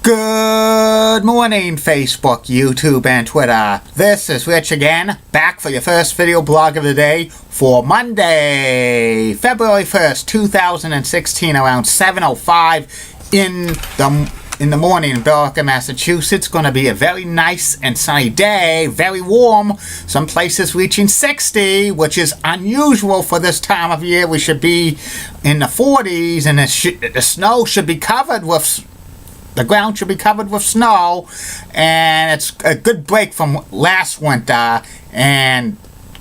Good morning, Facebook, YouTube, and Twitter. This is Rich again, back for your first video blog of the day for Monday, February 1st, 2016, around 7:05 in the morning in Billerica, Massachusetts. Going to be a very nice and sunny day, very warm, some places reaching 60, which is unusual for this time of year. We should be in the 40s, and the snow should be covered with the ground should be covered with snow, and it's a good break from last winter, and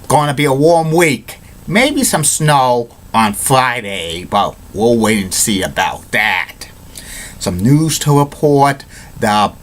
going to be a warm week. Maybe some snow on Friday, but we'll wait and see about that. Some news to report. The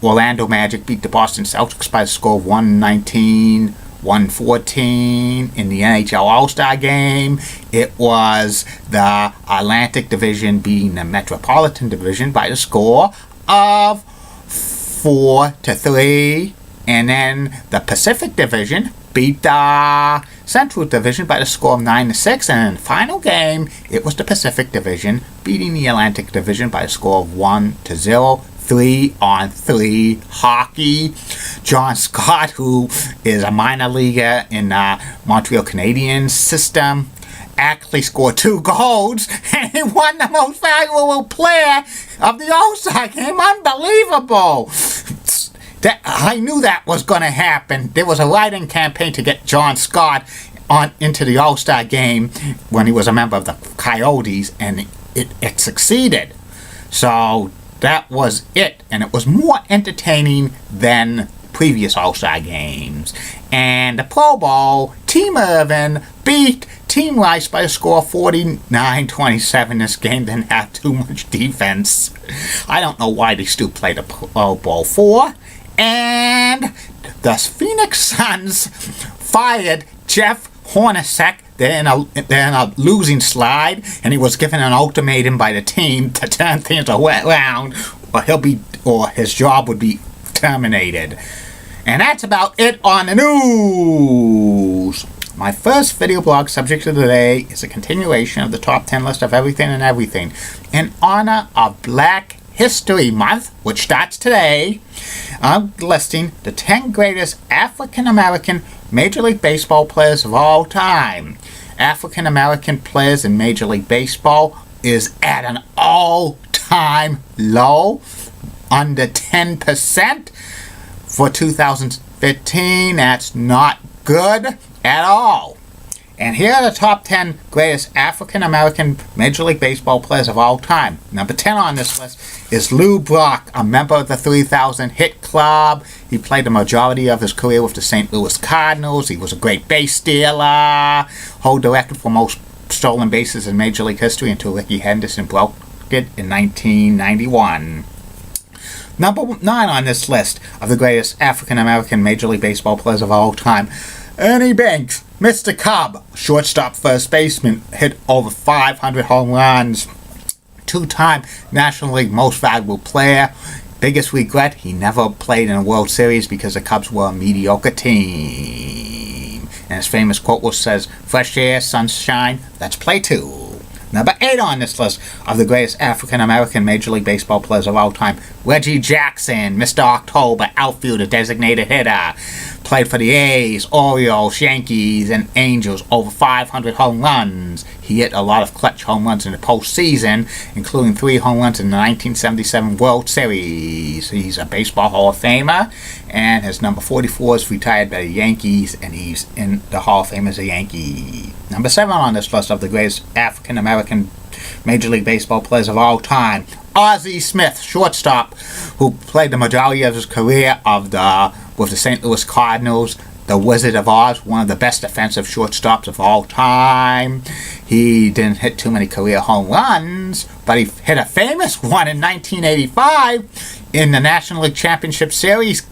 Orlando Magic beat the Boston Celtics by a score of 114 in the NHL All-Star Game. It was the Atlantic Division beating the Metropolitan Division by the score of 4-3. And then the Pacific Division beat the Central Division by the score of 9-6. And in the final game, it was the Pacific Division beating the Atlantic Division by a score of 1-0. 3-on-3 hockey. John Scott, who is a minor leaguer in the Montreal Canadiens system, actually scored 2 goals, and he won the most valuable player of the All-Star Game. Unbelievable! I knew that was going to happen. There was a write-in campaign to get John Scott into the All-Star Game when he was a member of the Coyotes, and it succeeded. So that was it, and it was more entertaining than previous All-Star games. And the Pro Bowl, Team Irvin beat Team Rice by a score of 49-27. This game didn't have too much defense. I don't know why they still play the Pro Bowl for. And the Phoenix Suns fired Jeff Hornacek. They're in a losing slide, and he was given an ultimatum by the team to turn things around, or his job would be terminated. And that's about it on the news. My first video blog subject of the day is a continuation of the top 10 list of everything and everything in honor of Black History Month, which starts today. I'm listing the 10 greatest African American Major League Baseball players of all time. African American players in Major League Baseball is at an all-time low, under 10% for 2015. That's not good at all. And here are the top 10 greatest African American Major League Baseball players of all time. Number 10 on this list is Lou Brock, a member of the 3000 Hit Club. He played the majority of his career with the St. Louis Cardinals. He was a great base stealer, hold the record for most stolen bases in Major League history until Rickey Henderson broke it in 1991. Number 9 on this list of the greatest African American Major League Baseball players of all time, Ernie Banks, Mr. Cub, shortstop, first baseman, hit over 500 home runs. 2-time National League Most Valuable Player. Biggest regret, he never played in a World Series because the Cubs were a mediocre team. And his famous quote says, "Fresh air, sunshine, let's play too." Number 8 on this list of the greatest African American Major League Baseball players of all time, Reggie Jackson, Mr. October, outfielder, designated hitter. Played for the A's, Orioles, Yankees, and Angels, over 500 home runs. He hit a lot of clutch home runs in the postseason, including 3 home runs in the 1977 World Series. He's a Baseball Hall of Famer, and his number 44 is retired by the Yankees, and he's in the Hall of Fame as a Yankee. Number 7 on this list of the greatest African American Major League Baseball players of all time, Ozzie Smith, shortstop, who played the majority of his career with the St. Louis Cardinals, the Wizard of Oz, one of the best defensive shortstops of all time. He didn't hit too many career home runs, but he hit a famous one in 1985 in the National League Championship Series,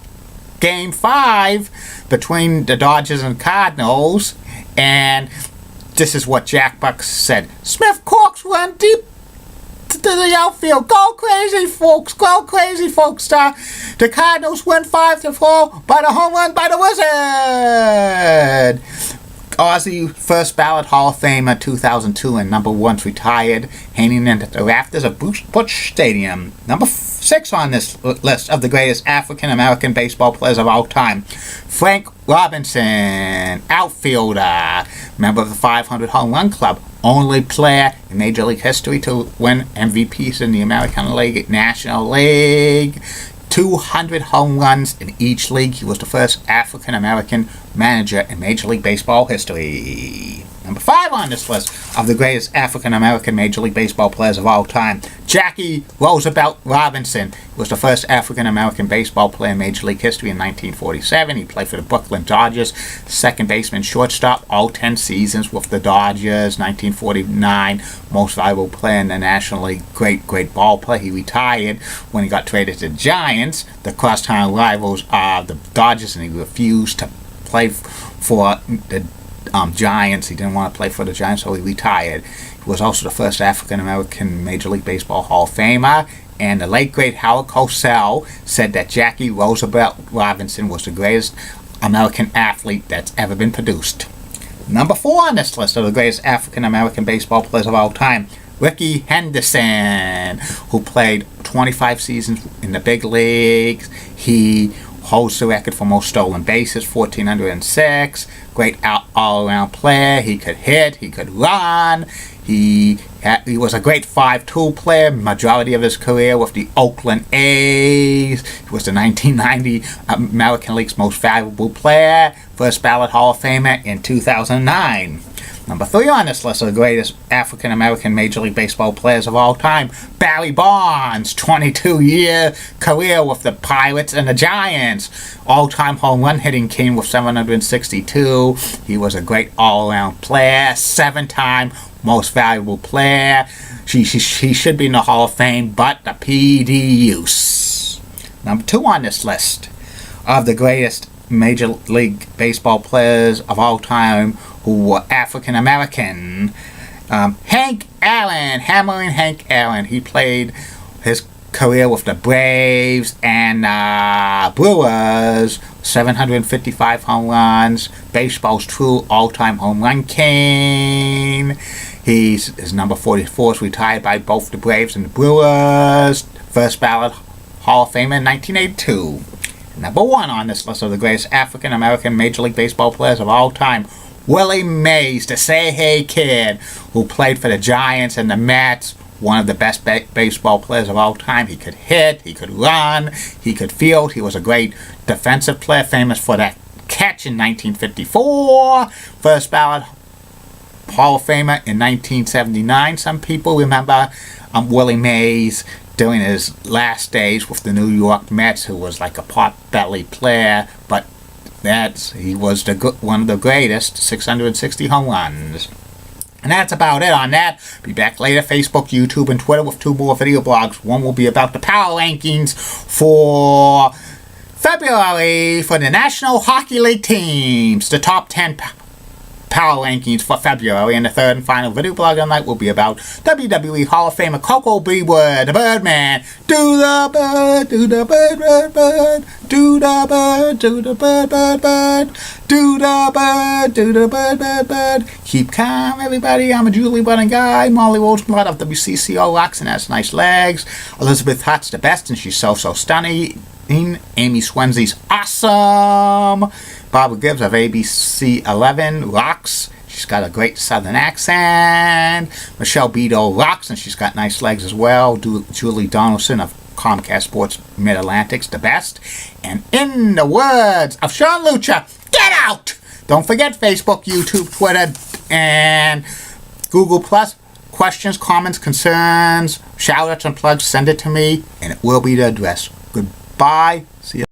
Game 5, between the Dodgers and Cardinals. And this is what Jack Buck said: "Smith corks run deep to the outfield. Go crazy, folks. Go crazy, folks. The Cardinals win 5-4 by the home run by the Wizard." Aussie first ballot Hall of Famer 2002 and number 1 retired, hanging in the rafters of Butch Stadium. Number 6 on this list of the greatest African American baseball players of all time, Frank Robinson, outfielder, member of the 500 Home Run Club, only player in Major League history to win MVPs in the American League, National League. 200 home runs in each league. He was the first African American manager in Major League Baseball history. Number 5 on this list of the greatest African American Major League Baseball players of all time, Jackie Roosevelt Robinson was the first African American baseball player in Major League history in 1947. He played for the Brooklyn Dodgers, second baseman, shortstop, all 10 seasons with the Dodgers. 1949, most valuable player in the National League, great ball player. He retired when he got traded to the Giants, the crosstown rivals of the Dodgers, and he refused to play for the Giants. He didn't want to play for the Giants, so he retired. He was also the first African American Major League Baseball Hall of Famer. And the late great Howard Cosell said that Jackie Roosevelt Robinson was the greatest American athlete that's ever been produced. Number 4 on this list of the greatest African American baseball players of all time, Rickey Henderson, who played 25 seasons in the big leagues. He holds the record for most stolen bases, 1,406. Great all-around player. He could hit. He could run. He was a great 5-tool player, majority of his career with the Oakland A's. He was the 1990 American League's most valuable player, first ballot Hall of Famer in 2009. Number 3 on this list of the greatest African American Major League Baseball players of all time, Barry Bonds, 22-year career with the Pirates and the Giants. All-time home run hitting king with 762. He was a great all-around player, 7-time most valuable player. He should be in the Hall of Fame, but the PD use. Number 2 on this list of the greatest Major League Baseball players of all time who were African American, Hank Aaron, hammering Hank Aaron. He played his career with the Braves and Brewers, 755 home runs, baseball's true all-time home run king. His number 44 is retired by both the Braves and the Brewers, first ballot Hall of Famer in 1982. Number 1 on this list of the greatest African American Major League Baseball players of all time, Willie Mays, the Say Hey Kid, who played for the Giants and the Mets, one of the best baseball players of all time. He could hit, he could run, he could field. He was a great defensive player, famous for that catch in 1954. First ballot Hall of Famer in 1979. Some people remember Willie Mays during his last days with the New York Mets, who was like a pot-belly player, but he was one of the greatest, 660 home runs. And that's about it on that. Be back later, Facebook, YouTube, and Twitter with 2 more video blogs. One will be about the power rankings for February for the National Hockey League teams, the top 10 power rankings for February, and the third and final video blog of the night will be about WWE Hall of Famer Coco Brewood, the Birdman. Do the bird, do the bird, bird, bird. Do the bird, do the bird, bird, bird. Do the bird, do the bird, bird, bird. Keep calm, everybody. I'm a Julie Bunning guy. Molly Rosenblatt of WCCO rocks and has nice legs. Elizabeth Hutt's the best, and she's so stunning. Amy Swenzi's awesome. Barbara Gibbs of ABC 11 rocks. She's got a great southern accent. Michelle Beadle rocks, and she's got nice legs as well. Julie Donaldson of Comcast Sports Mid-Atlantic's the best. And in the words of Sean Lucha, get out! Don't forget Facebook, YouTube, Twitter, and Google+. Questions, comments, concerns, shout-outs, and plugs, send it to me, and it will be the address. Goodbye. See you.